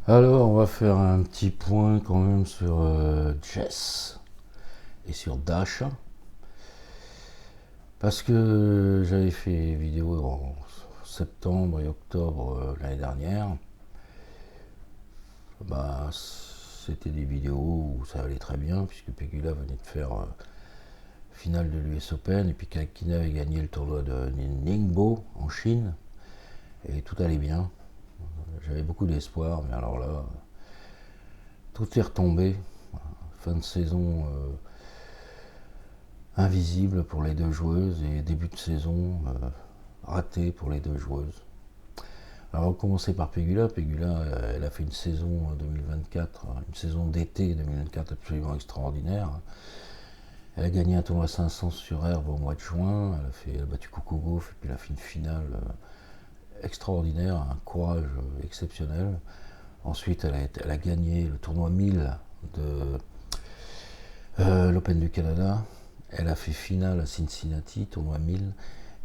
Alors, on va faire un petit point quand même sur Jess et sur Dash. Parce que j'avais fait vidéo en septembre et octobre l'année dernière. C'était des vidéos où ça allait très bien, puisque Pegula venait de faire finale de l'US Open, et puis Kakina avait gagné le tournoi de Ningbo en Chine, et tout allait bien. J'avais beaucoup d'espoir, mais alors là, tout est retombé. Fin de saison invisible pour les deux joueuses et début de saison raté pour les deux joueuses. Alors on va commencer par Pegula. Pegula, elle a fait une saison 2024, une saison d'été 2024 absolument extraordinaire. Elle a gagné un tournoi 500 sur herbe au mois de juin. Elle a battu Coco Gauff et puis elle a fait une finale extraordinaire, un courage exceptionnel. Ensuite, elle a gagné le tournoi 1000 de l'Open du Canada. Elle a fait finale à Cincinnati, tournoi 1000,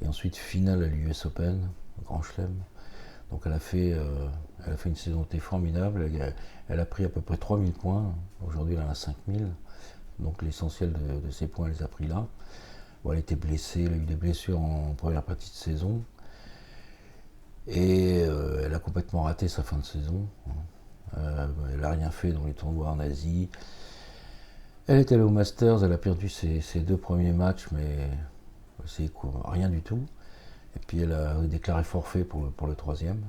et ensuite finale à l'US Open, Grand Chelem. Donc elle a fait une saison d'été formidable. Elle a pris à peu près 3000 points. Aujourd'hui, elle en a 5000. Donc l'essentiel de ses points, elle les a pris là. Bon, elle était blessée, elle a eu des blessures en première partie de saison. Et elle a complètement raté sa fin de saison. Elle n'a rien fait dans les tournois en Asie. Elle est allée au Masters, elle a perdu ses deux premiers matchs, mais c'est rien du tout. Et puis elle a déclaré forfait pour le troisième.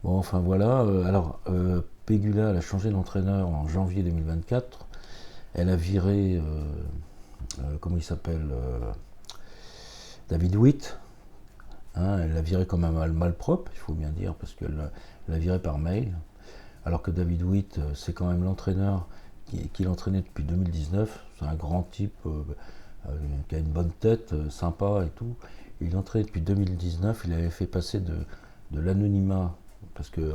Bon, enfin voilà. Pegula, elle a changé d'entraîneur en janvier 2024. Elle a viré, comment il s'appelle, David Witt. Hein, elle l'a viré comme un malpropre, il faut bien dire, parce qu'elle l'a viré par mail. Alors que David Witt, c'est quand même l'entraîneur qui l'entraînait depuis 2019. C'est un grand type qui a une bonne tête, sympa et tout. Il l'entraînait depuis 2019. Il avait fait passer de l'anonymat, parce que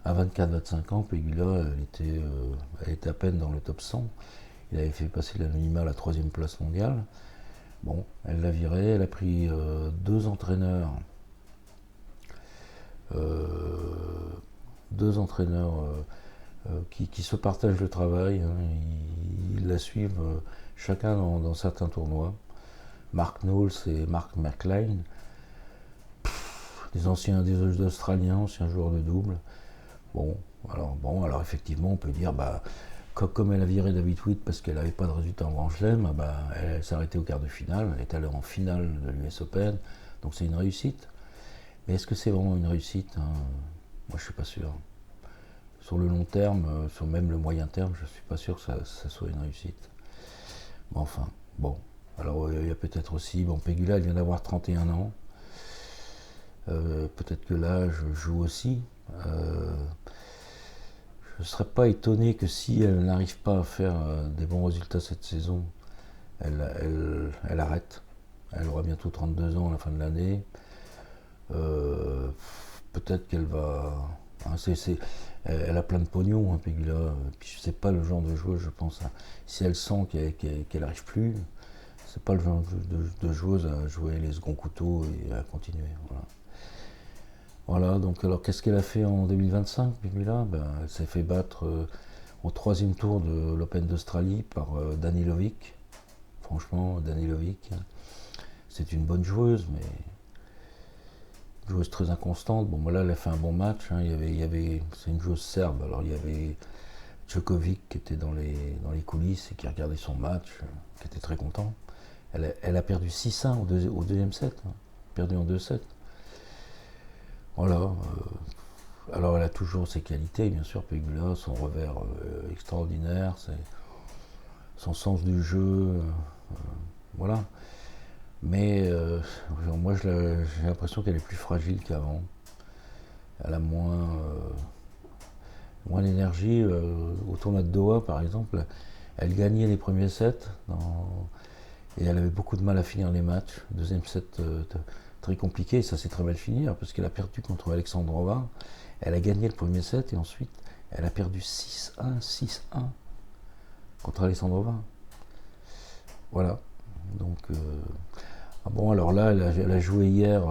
à 24-25 ans, Pegula, elle était à peine dans le top 100. Il avait fait passer de l'anonymat à la troisième place mondiale. Bon, elle l'a viré. Elle a pris deux entraîneurs. Deux entraîneurs qui se partagent le travail. Hein. Ils la suivent chacun dans certains tournois. Mark Knowles et Mark McLean, des Australiens, anciens joueurs de double. Alors effectivement, on peut dire, comme elle a viré David Witt parce qu'elle n'avait pas de résultat en Grand Chelem, elle s'est arrêtée au quart de finale. Elle est allée en finale de l'US Open, donc c'est une réussite. Mais est-ce que c'est vraiment une réussite, hein? Moi, je suis pas sûr. Sur le long terme, sur même le moyen terme, je suis pas sûr que ça soit une réussite. Mais enfin, bon. Alors il y a peut-être aussi, Pegula, elle vient d'avoir 31 ans. Peut-être que l'âge joue aussi. Je ne serais pas étonné que si elle n'arrive pas à faire des bons résultats cette saison, elle arrête. Elle aura bientôt 32 ans à la fin de l'année. Peut-être qu'elle va. Hein, elle a plein de pognon, hein, Pegula. Puis c'est pas le genre de joueuse, je pense. Hein. Si elle sent qu'elle n'arrive plus, c'est pas le genre de joueuse à jouer les seconds couteaux et à continuer. Voilà, donc alors qu'est-ce qu'elle a fait en 2025, Pegula? Elle s'est fait battre au troisième tour de l'Open d'Australie par Danilovic. Franchement, Danilovic, c'est une bonne joueuse, mais joueuse très inconstante. Là, elle a fait un bon match. Hein. C'est une joueuse serbe. Alors, il y avait Djokovic qui était dans les coulisses et qui regardait son match, qui était très content. Elle a perdu 6-1 au deuxième set. Hein. Perdu en 2 sets. Voilà. Alors, elle a toujours ses qualités, bien sûr, Pegula, son revers extraordinaire, son sens du jeu. Voilà. Mais moi, j'ai l'impression qu'elle est plus fragile qu'avant. Elle a moins d'énergie. Au tournoi de Doha, par exemple, elle gagnait les premiers sets et elle avait beaucoup de mal à finir les matchs. Deuxième set très compliqué, et ça s'est très mal fini parce qu'elle a perdu contre Alexandrova. Elle a gagné le premier set et ensuite elle a perdu 6-1, 6-1 contre Alexandrova. Voilà. Donc, alors là, elle a joué hier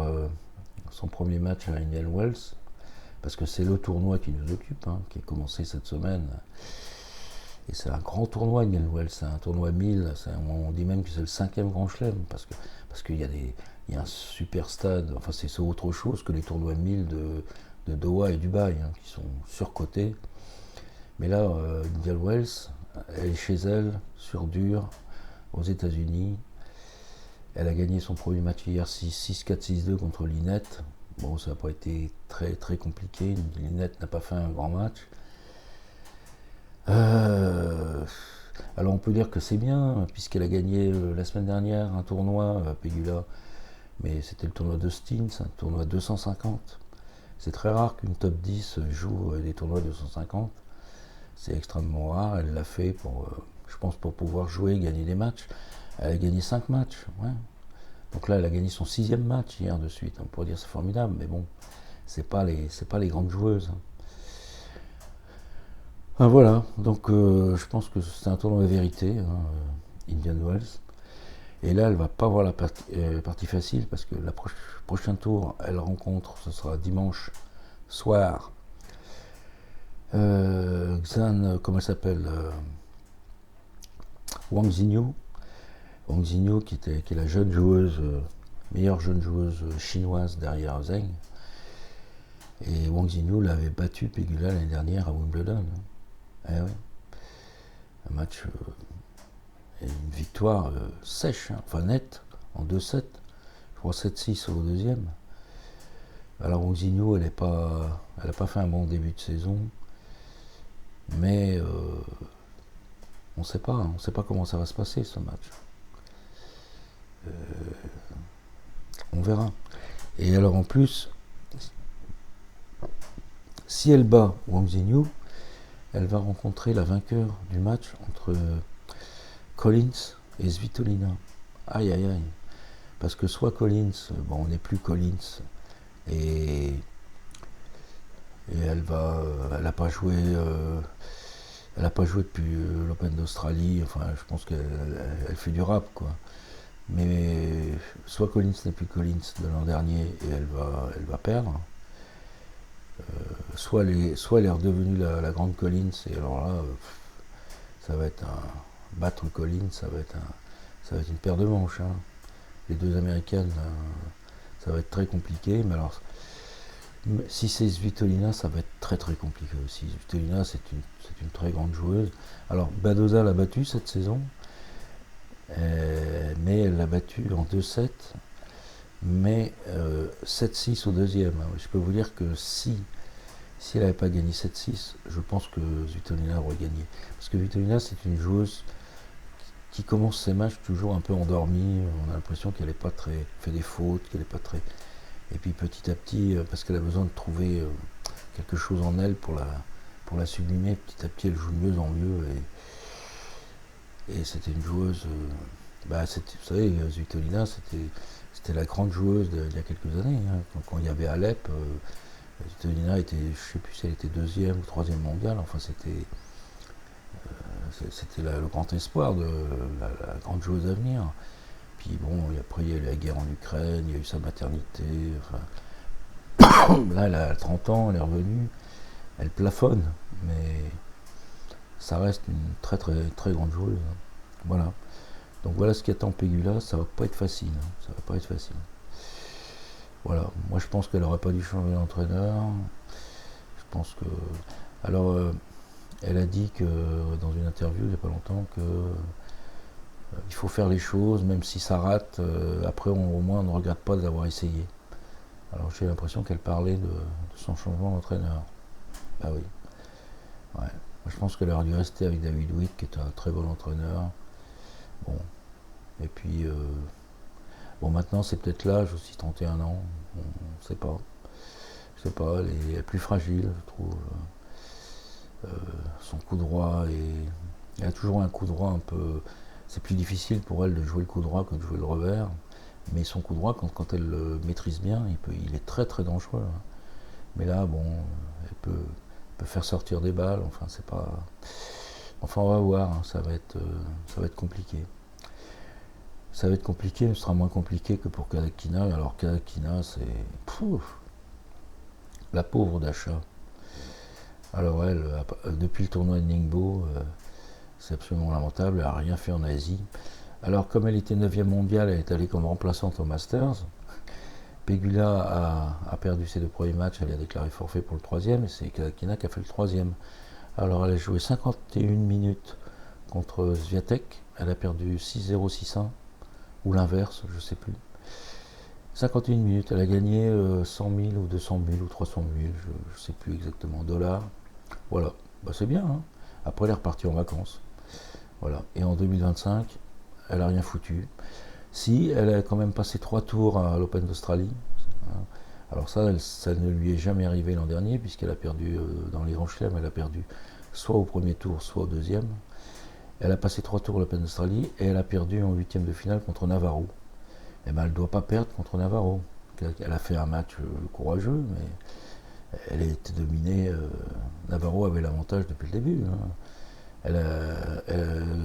son premier match à Indian Wells. parce que c'est le tournoi qui nous occupe, hein, qui a commencé cette semaine. Et c'est un grand tournoi, Indian Wells, c'est un tournoi 1000, on dit même que c'est le 5e Grand Chelem, parce qu'il y a un super stade, enfin c'est autre chose que les tournois 1000 de Doha et Dubaï, hein, qui sont surcotés. Mais là, Indian Wells, elle est chez elle, sur dur, aux États-Unis. Elle a gagné son premier match hier 6-4, 6-2 contre Linette. Bon, ça n'a pas été très, très compliqué. Linette n'a pas fait un grand match. Alors on peut dire que c'est bien, puisqu'elle a gagné la semaine dernière un tournoi, Pegula, mais c'était le tournoi d'Austin, c'est un tournoi 250. C'est très rare qu'une top 10 joue des tournois 250. C'est extrêmement rare, elle l'a fait je pense pour pouvoir jouer, gagner des matchs. Elle a gagné 5 matchs, ouais. Donc là, elle a gagné son 6e match hier de suite. On pourrait dire c'est formidable, mais bon, c'est pas les grandes joueuses. Voilà, donc je pense que c'est un tournoi de vérité, hein, Indian Wells. Et là, elle va pas avoir la partie facile, parce que le prochain tour, elle rencontre, ce sera dimanche soir, Xan, comment elle s'appelle, Wang Xinyu. Wang Xinyu qui est la jeune joueuse, meilleure jeune joueuse chinoise derrière Zheng. Et Wang Xinyu l'avait battu Pegula l'année dernière à Wimbledon. Eh oui. Un match, une victoire sèche, hein, enfin nette, en 2-7. Je crois 7-6 au deuxième. Alors Wang Xinyu, elle n'a pas fait un bon début de saison. Mais on ne sait pas comment ça va se passer ce match. On verra. Et alors en plus, si elle bat Wang Xinyu, elle va rencontrer la vainqueur du match entre Collins et Svitolina. Aïe aïe aïe. Parce que soit Collins, bon on n'est plus Collins, et elle n'a pas joué depuis l'Open d'Australie, enfin je pense qu'elle fait du rap quoi. Mais soit Collins n'est plus Collins de l'an dernier et elle va perdre, soit elle est redevenue la grande Collins, et alors là, ça va être battre Collins, ça va être une paire de manches. Hein. Les deux américaines, ça va être très compliqué, mais alors si c'est Svitolina, ça va être très très compliqué aussi. Svitolina, c'est une très grande joueuse. Alors Badoza l'a battue cette saison, mais elle l'a battue en 2-7, mais 7-6 au deuxième. Je peux vous dire que si elle n'avait pas gagné 7-6, je pense que Svitolina aurait gagné. Parce que Svitolina, c'est une joueuse qui commence ses matchs toujours un peu endormie. On a l'impression qu'elle n'est pas très fait des fautes, qu'elle n'est pas très. Et puis petit à petit, parce qu'elle a besoin de trouver quelque chose en elle pour la sublimer, petit à petit elle joue de mieux en mieux. Et c'était une joueuse. Vous savez, Svitolina, c'était la grande joueuse il y a quelques années. Hein. Quand il y avait Alep, Svitolina était, je ne sais plus si elle était 2e ou 3e mondiale. Enfin, c'était le grand espoir de la grande joueuse à venir. Puis bon, après il y a eu la guerre en Ukraine, il y a eu sa maternité. Enfin, là, elle a 30 ans, elle est revenue, elle plafonne, mais ça reste une très très très grande joueuse. Voilà. Donc voilà ce qui attend Pegula, ça va pas être facile. Hein. Ça va pas être facile. Voilà. Moi je pense qu'elle aurait pas dû changer d'entraîneur. Je pense que. Alors, elle a dit que dans une interview il n'y a pas longtemps que il faut faire les choses, même si ça rate, après au moins on ne regrette pas d'avoir essayé. Alors j'ai l'impression qu'elle parlait de son changement d'entraîneur. Ah oui. Ouais. Moi, je pense qu'elle aurait dû rester avec David Witt, qui est un très bon entraîneur. Bon. Et puis, bon, maintenant c'est peut-être l'âge aussi, 31 ans. On ne sait pas. Je sais pas, elle est plus fragile, je trouve. Son coup droit, elle a toujours un coup droit un peu. C'est plus difficile pour elle de jouer le coup droit que de jouer le revers. Mais son coup droit, quand elle le maîtrise bien, il est très très dangereux. Hein. Mais là, bon, elle peut faire sortir des balles. Enfin, c'est pas. Enfin, on va voir. Hein, ça va être compliqué. Ça va être compliqué, mais ce sera moins compliqué que pour Kasatkina. Alors Kasatkina, c'est. La pauvre Dasha. Alors elle, depuis le tournoi de Ningbo, c'est absolument lamentable, elle n'a rien fait en Asie. Alors comme elle était 9e mondiale, elle est allée comme remplaçante au Masters. Pegula a perdu ses 2 premiers matchs, elle a déclaré forfait pour le 3e, et c'est Kasatkina qui a fait le 3e. Alors elle a joué 51 minutes contre Swiatek, elle a perdu 6-0, 6-1, ou l'inverse, je ne sais plus. 51 minutes, elle a gagné 100 000 ou 200 000 ou 300 000, je ne sais plus exactement, dollars. Voilà, bah, c'est bien, hein. Après elle est repartie en vacances. Voilà. Et en 2025, elle n'a rien foutu. Si, elle a quand même passé 3 tours à l'Open d'Australie. Alors ça ne lui est jamais arrivé l'an dernier, puisqu'elle a perdu dans les grands chelems, elle a perdu soit au premier tour, soit au deuxième. Elle a passé 3 tours à l'Open d'Australie et elle a perdu en 8e de finale contre Navarro. Et ben elle ne doit pas perdre contre Navarro. Elle a fait un match courageux, mais elle a été dominée. Navarro avait l'avantage depuis le début. Hein.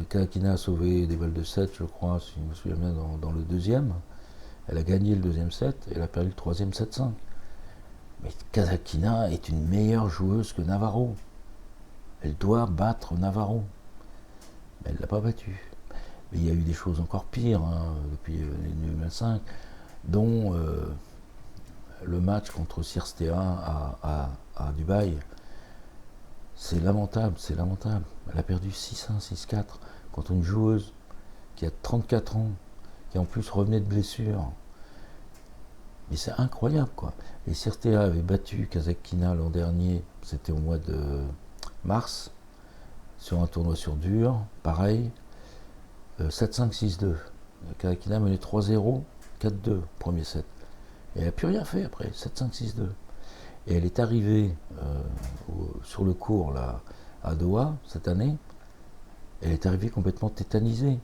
Kasatkina a sauvé des balles de 7, je crois, si je me souviens bien, dans le deuxième. Elle a gagné le deuxième set et elle a perdu le troisième 7-5. Mais Kasatkina est une meilleure joueuse que Navarro. Elle doit battre Navarro. Mais elle ne l'a pas battu. Mais il y a eu des choses encore pires depuis 2025, dont le match contre Cirstea à Dubaï. C'est lamentable, c'est lamentable. Elle a perdu 6-1, 6-4 contre une joueuse qui a 34 ans, qui en plus revenait de blessure. Mais c'est incroyable, quoi. Et Cirstea avait battu Kasatkina l'an dernier, c'était au mois de mars, sur un tournoi sur dur, pareil, 7-5, 6-2. Kasatkina menait 3-0, 4-2, premier set. Et elle n'a plus rien fait après, 7-5, 6-2. Et elle est arrivée sur le court là, à Doha cette année. Elle est arrivée complètement tétanisée,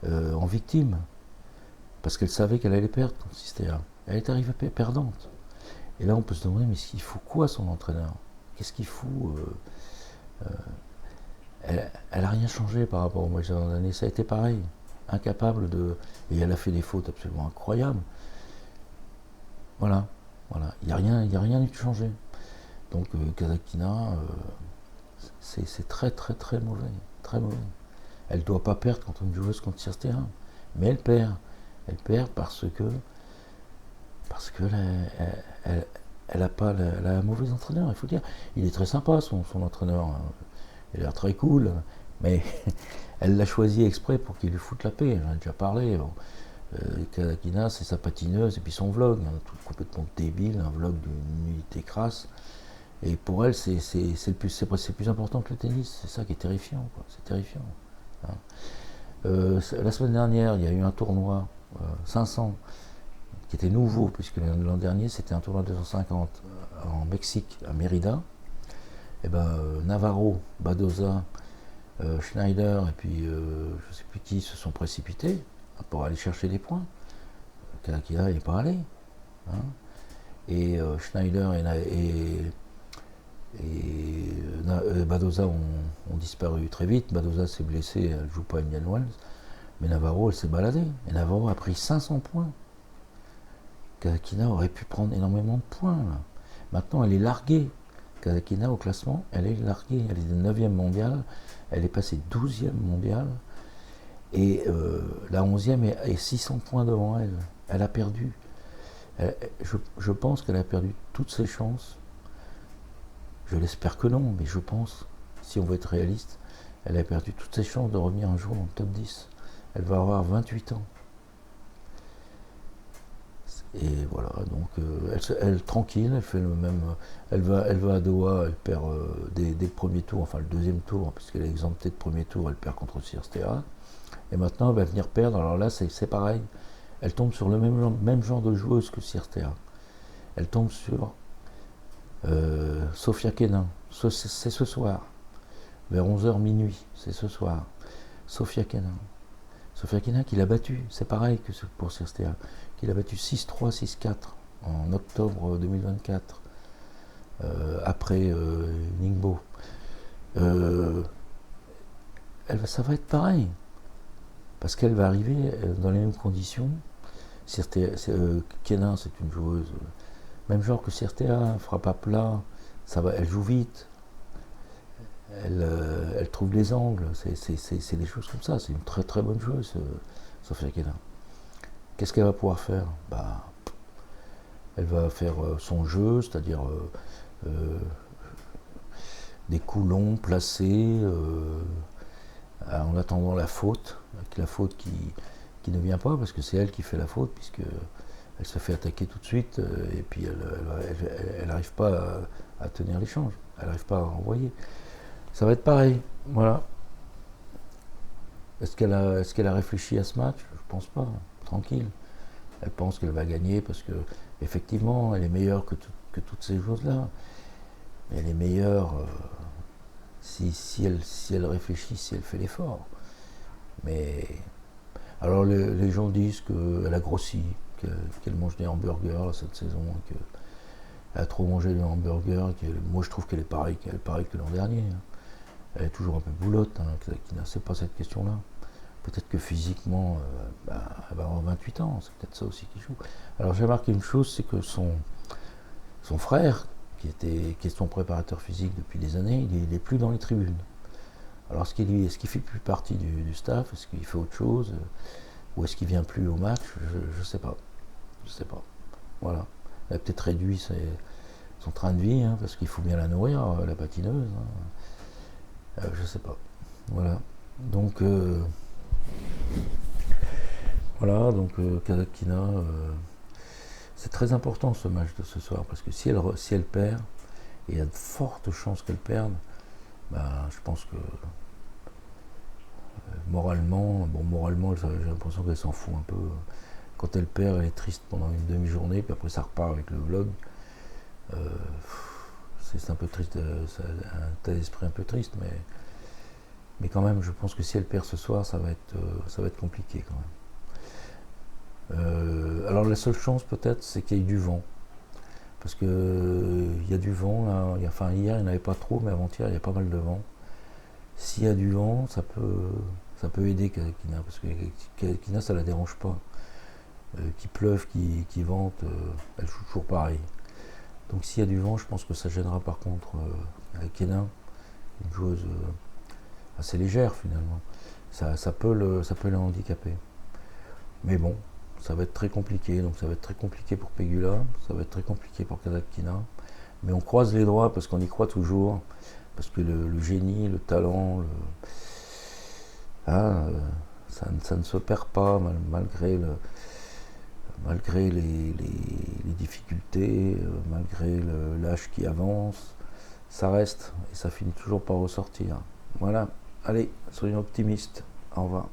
en victime, parce qu'elle savait qu'elle allait perdre contre Cirstea. Elle est arrivée perdante. Et là, on peut se demander, mais il fout quoi son entraîneur? Qu'est-ce qu'il fout Elle n'a rien changé par rapport au match d'avant l'année. Ça a été pareil, incapable de. Et elle a fait des fautes absolument incroyables. Voilà. Il n'y a rien eu de changé. Donc Kasatkina, c'est très très très mauvais. Très mauvais. Elle ne doit pas perdre contre une joueuse contre Cirstea. Mais elle perd. Elle perd parce que elle a un mauvais entraîneur, il faut dire. Il est très sympa son entraîneur. Il a l'air très cool. Mais elle l'a choisi exprès pour qu'il lui foute la paix. J'en ai déjà parlé. Bon. Kasatkina, c'est sa patineuse et puis son vlog, un truc complètement débile, un vlog d'une nullité crasse. Et pour elle, c'est plus important que le tennis. C'est ça qui est terrifiant, quoi. C'est terrifiant. Hein. La semaine dernière, il y a eu un tournoi 500 qui était nouveau, puisque l'an dernier, c'était un tournoi 250 en Mexique, à Mérida. Et ben, Navarro, Badoza, Schneider et puis je ne sais plus qui se sont précipités pour aller chercher des points. Kasatkina n'est pas allé. Hein. Et Schneider et Badoza ont disparu très vite. Badoza s'est blessé, elle ne joue pas à Indian Wells. Mais Navarro, elle s'est baladée. Et Navarro a pris 500 points. Kasatkina aurait pu prendre énormément de points. Là. Maintenant, elle est larguée. Kasatkina, au classement, elle est larguée. Elle est 9e mondiale. Elle est passée 12e mondiale. Et la 11e est 600 points devant elle. Elle a perdu. Je pense qu'elle a perdu toutes ses chances. Je l'espère que non, mais je pense, si on veut être réaliste, elle a perdu toutes ses chances de revenir un jour dans le top 10. Elle va avoir 28 ans. Et voilà, donc elle tranquille, elle fait le même. Elle va à Doha, elle perd des premiers tours, enfin le deuxième tour, puisqu'elle est exemptée de premier tour, elle perd contre Cirstea. Et maintenant, elle va venir perdre. Alors là, c'est pareil. Elle tombe sur le même genre de joueuse que Cirstea. Elle tombe sur Sofia Kenin. C'est ce soir. Vers 11h minuit. C'est ce soir. Sofia Kenin. Sofia Kenin qui l'a battue. C'est pareil que pour Cirstea. Qui l'a battue 6-3, 6-4 en octobre 2024. Après Ningbo. Ça va être pareil. Parce qu'elle va arriver dans les mêmes conditions. Kenin, c'est une joueuse. Même genre que CRTA, frappe à plat, ça va, elle joue vite, elle trouve les angles, c'est des choses comme ça, c'est une très très bonne joueuse, Sofia Kenin. Qu'est-ce qu'elle va pouvoir faire? Bah, elle va faire son jeu, c'est-à-dire des coups longs, placés, en attendant la faute, avec la faute qui ne vient pas, parce que c'est elle qui fait la faute, puisque elle se fait attaquer tout de suite, et puis elle n'arrive pas à tenir l'échange, elle n'arrive pas à envoyer. Ça va être pareil, voilà. Est-ce qu'elle a réfléchi à ce match? Je pense pas, tranquille. Elle pense qu'elle va gagner parce que effectivement, elle est meilleure que toutes ces choses-là. Mais elle est meilleure si elle réfléchit, si elle fait l'effort. Mais alors les gens disent qu'elle a grossi, qu'elle mange des hamburgers cette saison, qu'elle a trop mangé de hamburgers. Moi je trouve qu'elle est pareille que l'an dernier. Elle est toujours un peu boulotte, qui n'a pas cette question-là. Peut-être que physiquement, elle va avoir 28 ans, c'est peut-être ça aussi qui joue. Alors j'ai remarqué une chose, c'est que son frère, qui est son préparateur physique depuis des années, il n'est plus dans les tribunes. Alors est-ce qu'il fait plus partie du staff? Est-ce qu'il fait autre chose? Ou est-ce qu'il vient plus au match? Je ne sais pas. Je sais pas. Voilà. Elle a peut-être réduit son train de vie, parce qu'il faut bien la nourrir, la patineuse. Je sais pas. Voilà. Donc Kasatkina, c'est très important ce match de ce soir, parce que si elle perd, et il y a de fortes chances qu'elle perde, je pense que moralement, j'ai l'impression qu'elle s'en fout un peu. Quand elle perd, elle est triste pendant une demi-journée, puis après ça repart avec le vlog. C'est un peu triste, c'est un état d'esprit un peu triste, mais quand même, je pense que si elle perd ce soir, ça va être compliqué quand même. Alors la seule chance peut-être, c'est qu'il y ait du vent. Parce que il y a du vent, là. Hier il n'y en avait pas trop, mais avant-hier il y a pas mal de vent. S'il y a du vent, ça peut aider Kasatkina, parce que Kasatkina ça la dérange pas. Qu'il pleuve, qu'il vente, elle joue toujours pareil. Donc s'il y a du vent, je pense que ça gênera par contre Kenin, une joueuse assez légère finalement. Ça peut la handicaper. Mais bon, ça va être très compliqué. Donc ça va être très compliqué pour Pegula, ça va être très compliqué pour Kasatkina. Mais on croise les doigts parce qu'on y croit toujours. Parce que le génie, le talent, ça ne se perd pas malgré les difficultés, malgré l'âge qui avance. Ça reste et ça finit toujours par ressortir. Voilà, allez, soyons optimistes. Au revoir.